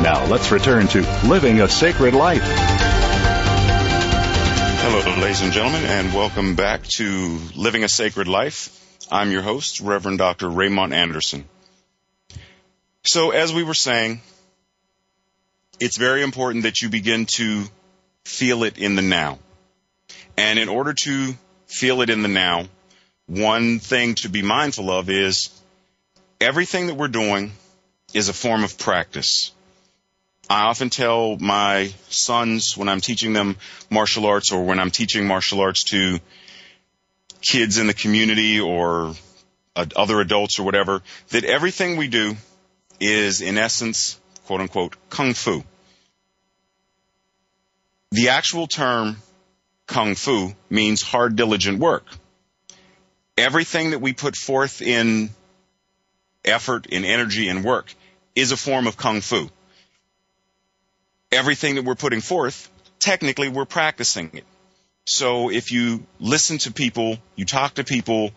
Now let's return to Living a Sacred Life. Hello, ladies and gentlemen, and welcome back to Living a Sacred Life. I'm your host, Reverend Dr. Raymond Anderson. So as we were saying, it's very important that you begin to feel it in the now. And in order to feel it in the now, one thing to be mindful of is everything that we're doing is a form of practice. I often tell my sons when I'm teaching them martial arts or when I'm teaching martial arts to kids in the community or other adults or whatever, that everything we do is in essence, quote unquote, kung fu. The actual term kung fu means hard, diligent work. Everything that we put forth in effort, in energy, and work is a form of kung fu. Everything that we're putting forth, technically we're practicing it. So if you listen to people, you talk to people,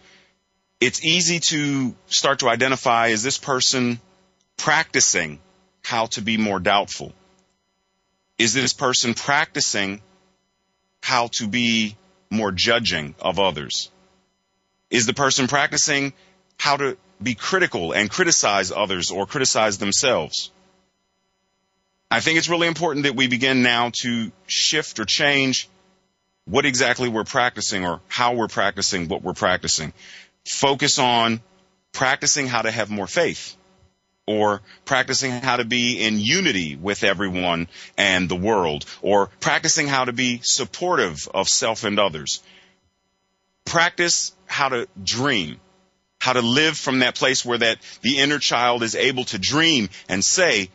it's easy to start to identify, is this person practicing how to be more doubtful? Is this person practicing how to be more judging of others? Is the person practicing how to be critical and criticize others or criticize themselves? I think it's really important that we begin now to shift or change what exactly we're practicing or how we're practicing what we're practicing. Focus on practicing how to have more faith or practicing how to be in unity with everyone and the world or practicing how to be supportive of self and others. Practice how to dream, how to live from that place where that the inner child is able to dream and say,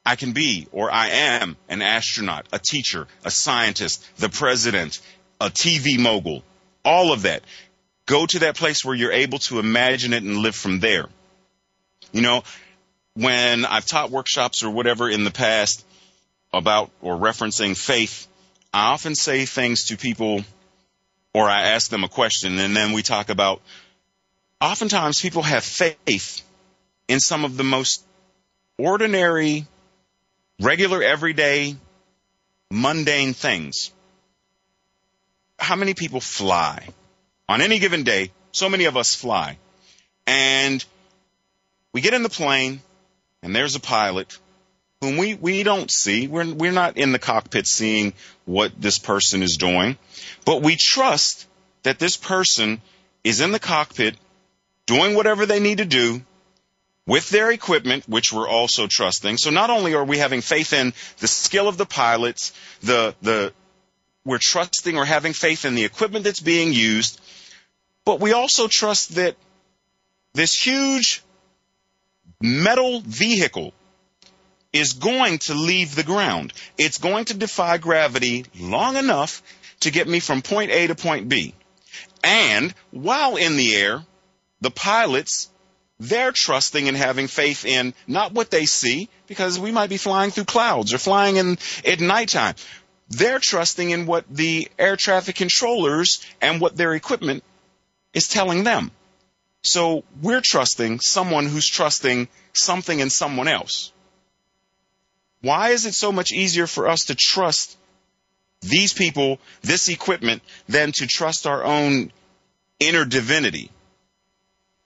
I can be, or I am, an astronaut, a teacher, a scientist, the president, a TV mogul, all of that. Go to that place where you're able to imagine it and live from there. You know, when I've taught workshops or whatever in the past about or referencing faith, I often say things to people or I ask them a question and then we talk about, oftentimes people have faith in some of the most ordinary, regular, everyday, mundane things. How many people fly? On any given day, so many of us fly. And we get in the plane, and there's a pilot whom we don't see. We're not in the cockpit seeing what this person is doing. But we trust that this person is in the cockpit doing whatever they need to do with their equipment, which we're also trusting. So not only are we having faith in the skill of the pilots, we're trusting or having faith in the equipment that's being used, but we also trust that this huge metal vehicle is going to leave the ground. It's going to defy gravity long enough to get me from point A to point B. And while in the air, the pilots, they're trusting and having faith in not what they see, because we might be flying through clouds or flying at nighttime. They're trusting in what the air traffic controllers and what their equipment is telling them. So we're trusting someone who's trusting something in someone else. Why is it so much easier for us to trust these people, this equipment, than to trust our own inner divinity?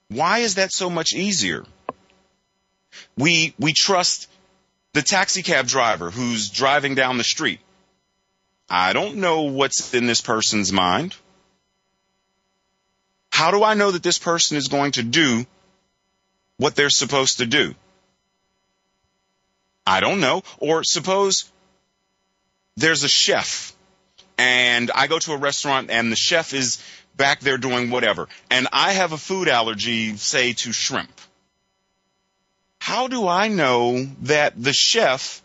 Why is that so much easier? We trust the taxi cab driver who's driving down the street. I don't know what's in this person's mind. How do I know that this person is going to do what they're supposed to do? I don't know. Or suppose there's a chef and I go to a restaurant and the chef is back there doing whatever, and I have a food allergy, say, to shrimp. How do I know that the chef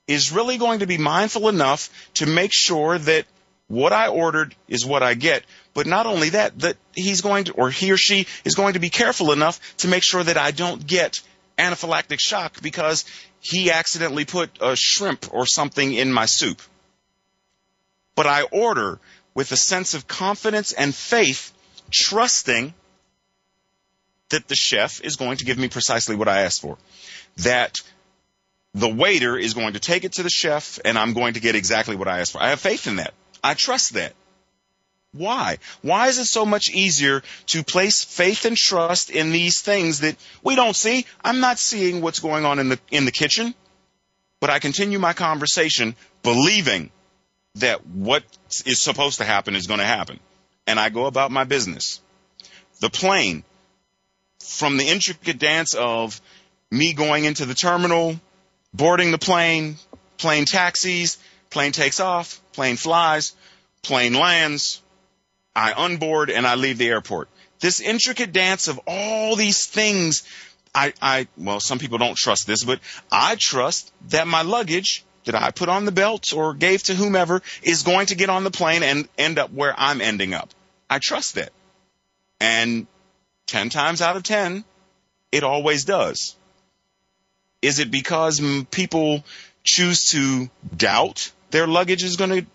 is really going to be mindful enough to make sure that what I ordered is what I get, but not only that, that he's going to, or he or she is going to be careful enough to make sure that I don't get anaphylactic shock because he accidentally put a shrimp or something in my soup? But I order with a sense of confidence and faith, trusting that the chef is going to give me precisely what I asked for. That the waiter is going to take it to the chef and I'm going to get exactly what I asked for. I have faith in that. I trust that. Why? Why is it so much easier to place faith and trust in these things that we don't see? I'm not seeing what's going on in the kitchen, but I continue my conversation believing that what is supposed to happen is going to happen. And I go about my business. The plane, from the intricate dance of me going into the terminal, boarding the plane, plane taxis, plane takes off, plane flies, plane lands, I unboard and I leave the airport. This intricate dance of all these things, well, some people don't trust this, but I trust that my luggage that I put on the belt or gave to whomever is going to get on the plane and end up where I'm ending up. I trust that. And 10 times out of 10, it always does. Is it because people choose to doubt their luggage is going to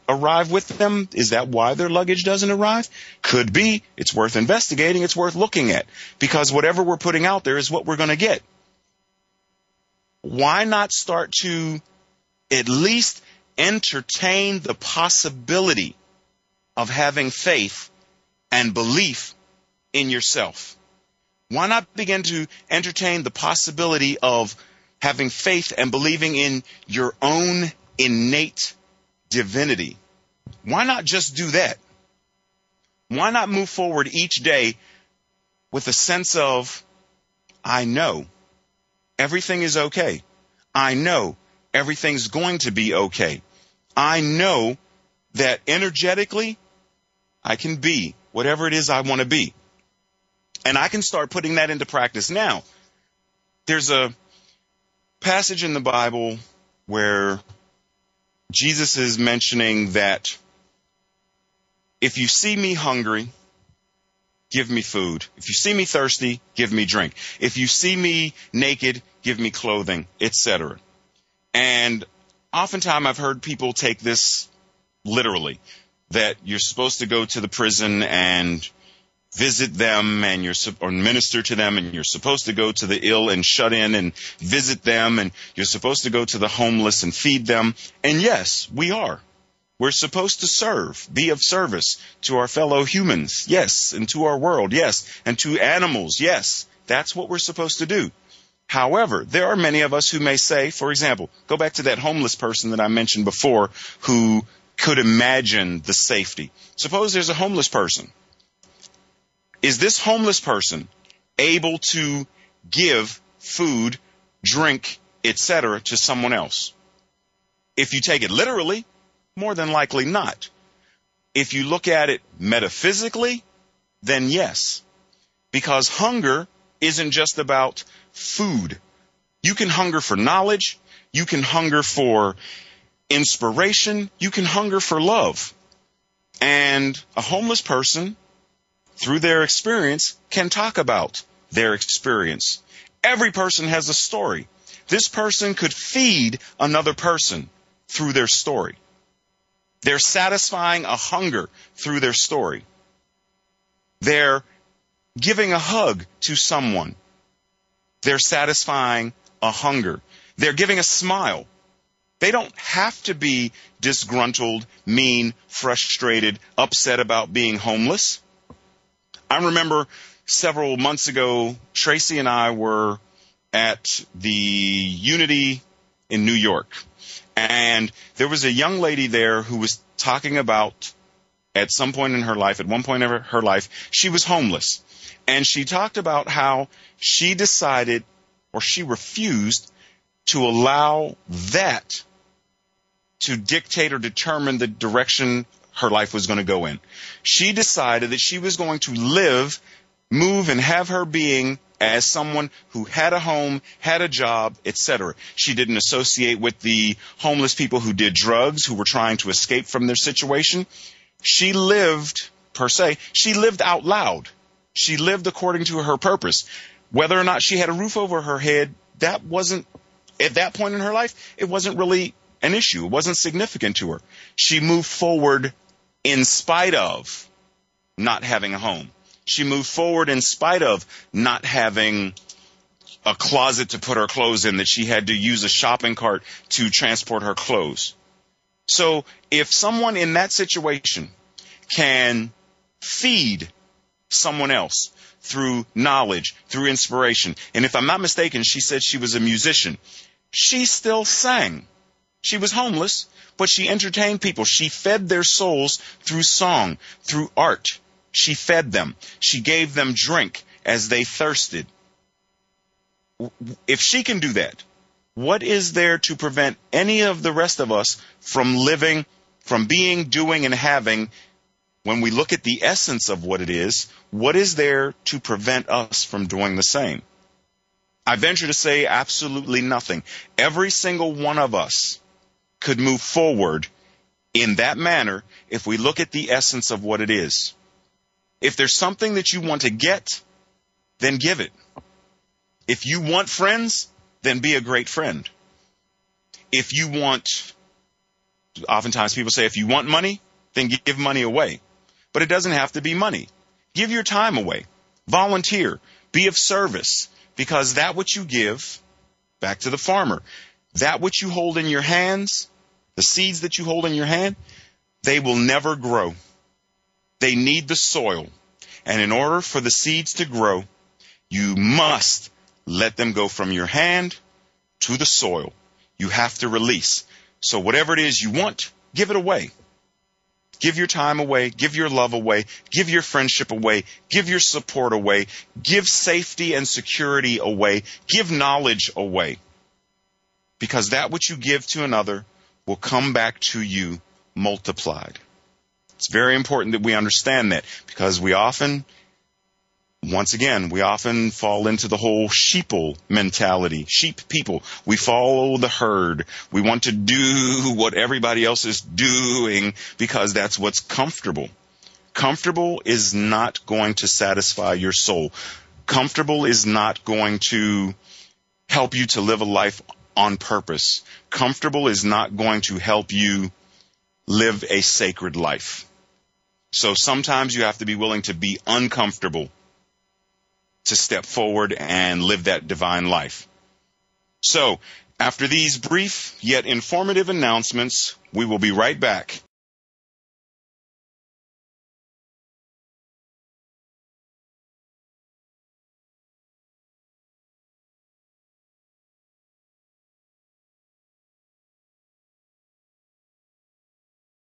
arrive with them? Is that why their luggage doesn't arrive? Could be. It's worth investigating. It's worth looking at, because whatever we're putting out there is what we're going to get. Why not start to at least entertain the possibility of having faith and belief in yourself? Why not begin to entertain the possibility of having faith and believing in your own innate divinity? Why not just do that? Why not move forward each day with a sense of, I know everything is okay. I know everything's going to be okay. I know that energetically I can be whatever it is I want to be. And I can start putting that into practice now. There's a passage in the Bible where Jesus is mentioning that if you see me hungry, give me food. If you see me thirsty, give me drink. If you see me naked, give me clothing, etc. And oftentimes I've heard people take this literally, that you're supposed to go to the prison and visit them and or minister to them, and you're supposed to go to the ill and shut in and visit them, and you're supposed to go to the homeless and feed them. And yes, we are. We're supposed to serve, be of service to our fellow humans, yes, and to our world, yes, and to animals, yes. That's what we're supposed to do. However, there are many of us who may say, for example, go back to that homeless person that I mentioned before who could imagine the safety. Suppose there's a homeless person. Is this homeless person able to give food, drink, etc. to someone else? If you take it literally, more than likely not. If you look at it metaphysically, then yes. Because hunger isn't just about food. You can hunger for knowledge. You can hunger for inspiration. You can hunger for love. And a homeless person, through their experience, can talk about their experience. Every person has a story. This person could feed another person through their story. They're satisfying a hunger through their story. They're giving a hug to someone. They're satisfying a hunger. They're giving a smile. They don't have to be disgruntled, mean, frustrated, upset about being homeless. I remember several months ago, Tracy and I were at the Unity in New York. And there was a young lady there who was talking about at some point in her life, at one point in her life, she was homeless. And she talked about how she decided, or she refused, to allow that to dictate or determine the direction her life was going to go in. She decided that she was going to live, move, and have her being as someone who had a home, had a job, etc. She didn't associate with the homeless people who did drugs, who were trying to escape from their situation. She lived, per se, she lived out loud. She lived according to her purpose. Whether or not she had a roof over her head, that wasn't, at that point in her life, it wasn't really an issue. It wasn't significant to her. She moved forward in spite of not having a home. She moved forward in spite of not having a closet to put her clothes in, that she had to use a shopping cart to transport her clothes. So if someone in that situation can feed someone else through knowledge, through inspiration, and if I'm not mistaken, she said she was a musician, she still sang. She was homeless, but she entertained people. She fed their souls through song, through art. She fed them. She gave them drink as they thirsted. If she can do that, what is there to prevent any of the rest of us from living, from being, doing, and having? When we look at the essence of what it is, what is there to prevent us from doing the same? I venture to say absolutely nothing. Every single one of us could move forward in that manner if we look at the essence of what it is. If there's something that you want to get, then give it. If you want friends, then be a great friend. If you want, oftentimes people say, if you want money, then give money away. But it doesn't have to be money. Give your time away. Volunteer. Be of service. Because that which you give, back to the farmer, that which you hold in your hands, the seeds that you hold in your hand, they will never grow. They need the soil. And in order for the seeds to grow, you must let them go from your hand to the soil. You have to release. So whatever it is you want, give it away. Give your time away. Give your love away. Give your friendship away. Give your support away. Give safety and security away. Give knowledge away. Because that which you give to another will come back to you multiplied. It's very important that we understand that, because we often fall into the whole sheeple mentality. Sheep people. We follow the herd. We want to do what everybody else is doing because that's what's comfortable. Comfortable is not going to satisfy your soul. Comfortable is not going to help you to live a life on purpose. Comfortable is not going to help you live a sacred life. So sometimes you have to be willing to be uncomfortable to step forward and live that divine life. So, after these brief yet informative announcements, we will be right back